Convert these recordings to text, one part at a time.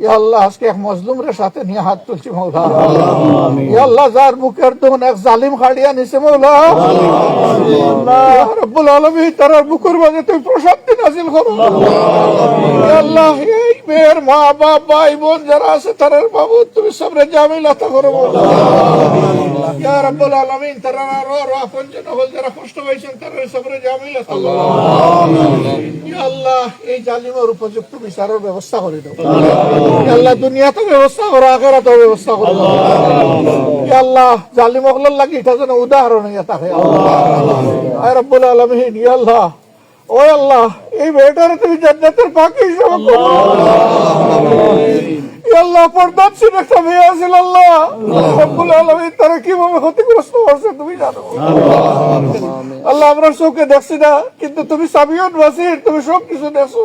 ইয়া আল্লাহ আজকে এক মজলুমের সাথে নিয়ে হাত তুলছি মৌলা। ইয়া আল্লাহ যার বুকের দোন এক জালিম খাড়িয়া নিছে মৌলা, ইয়া রাব্বুল আলামিন তার বুকের মাঝে তুমি প্রশান্তি নাযিল করো। ইয়া আল্লাহ এই মেয়ের মা বাপ ভাই বোন যারা আছে তাদের বাবু তুমি সবরে জামিল আতা করো মৌলা। ইয়া রাব্বুল আলামিন তারা আরো আপনজন হল যারা কষ্ট পাইছেন তাদের সবরে জামিল আতা করো। ইয়া আল্লাহ এই জালিমের উপযুক্ত বিচারের ব্যবস্থা করে দাও। ইয়া আল্লাহ দুনিয়াতে ব্যবস্থা করো, আখিরাতেও ব্যবস্থা করো। ইয়া আল্লাহ জালিম হকলের লাগি এটা যেন উদাহরণ হইয়া থাকে। ইয়া রাব্বুল আলামিন ইয়া আল্লাহ ও আল্লাহ এই মেয়েটারে তুমি জান্নাতের পাখি হিসেবে করো। ইয়া আল্লাহ পর্দানশীল একটা মেয়ে আছিল আল্লাহ, রাব্বুল আলামিন তারা কিভাবে ক্ষতিগ্রস্ত হচ্ছে তুমি জানো। আল্লাহ আমরা চোখে দেখছি না, কিন্তু তুমি সামিউন বাসির, তুমি সব কিছু দেখছো।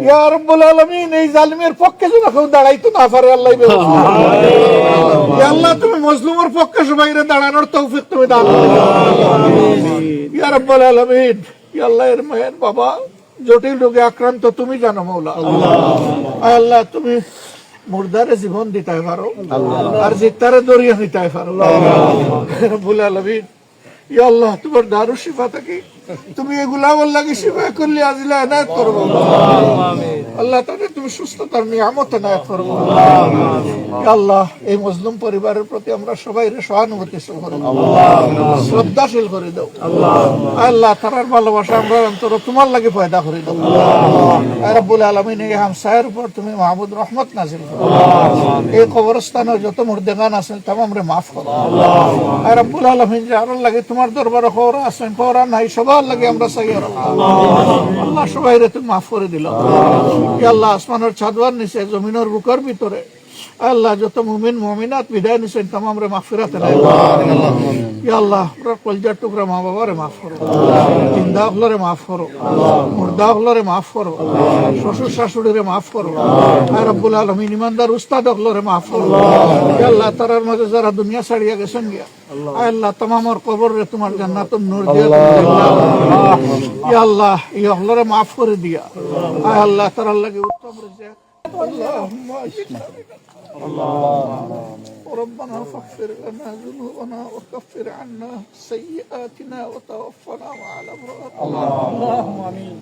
ইয়া রাব্বুল আলামিন এই জালিমের পক্ষে যেন কেউ দাঁড়াইতে না পারে আল্লাহ। ইয়া আল্লাহ তুমি মজলুমের পক্ষে সবাইরে দাঁড়ানোর তৌফিক তুমি দান করো। ইয়া রাব্বুল আলামিন ইয়া আল্লাহ এর মায়ের বাবা জটিল রোগে আক্রান্ত তুমি জানো মৌলা। আল্লাহ তুমি মুর্দারে জীবন দিতে পারো আর জিত্তারে দরিয়া নিতে পারো। রাব্বুল আলামিন ইয়া আল্লাহ তোমার দারু শিফা থাকি তুমি এগুলা লাগে শিফা করলে আজিলা এনায়েত করবো আল্লাহ, তাদের তুমি সুস্থতার নিয়ামত এনায়েত করবো। ইয়া আল্লাহ এই মুসলিম পরিবারের প্রতি আমরা সবাই সহানুভূতিশীল করে দাও, শ্রদ্ধাশীল করে দাও। আল্লাহ তারার ভালোবাসা আমরা অন্তর তোমার লাগে পয়দা করে দাও। রাব্বুল আলামিন এই হামসায়ের উপর তুমি মাহমুদ রহমত নাযিল করো। এই কবরস্থানে যত মুর্দেগান আছেন তামামরে মাফ করো। রাব্বুল আলামিন যার লাগে তোমার দরবারে খবরা আছেন খবরা নাই সবার লাগে আমরা চাই আল্লাহ সবাই তুমি মাফ করে দিল। ইয়া আল্লাহ আসমানের ছাদওয়ার নিচে জমিনের বুকের ভিতরে আল্লাহ যত মুমিন মুমিনাত বিদায় নিছেন তামামরে মাগফিরাত দেয়। ইয়া আল্লাহ পুরো কলজার টুকরা মা বাবারে মাফ করো, জিন্দা হলরে মাফ করো, মুর্দা হলরে মাফ করো, শ্বশুর শাশুড়িরে মাফ করো। আর রাব্বুল আলামিন ইমানদার উস্তাদ হলরে মাফ করো। ইয়া আল্লাহ তারার মাঝে যারা দুনিয়া ছাড়িয়া গেছেন গিয়া আল্লাহ তামামর কবরে তোমার জান্নাতুন নূর দিয়া ইয়া আল্লাহ এই হলরে মাফ করে দিয়া আল্লাহ তারার লাগে উত্তম রিজিক ربنا فاغفر لنا ذنوبنا وكفر عنا سيئاتنا وتوفنا مع الأبرار. اللهم آمين.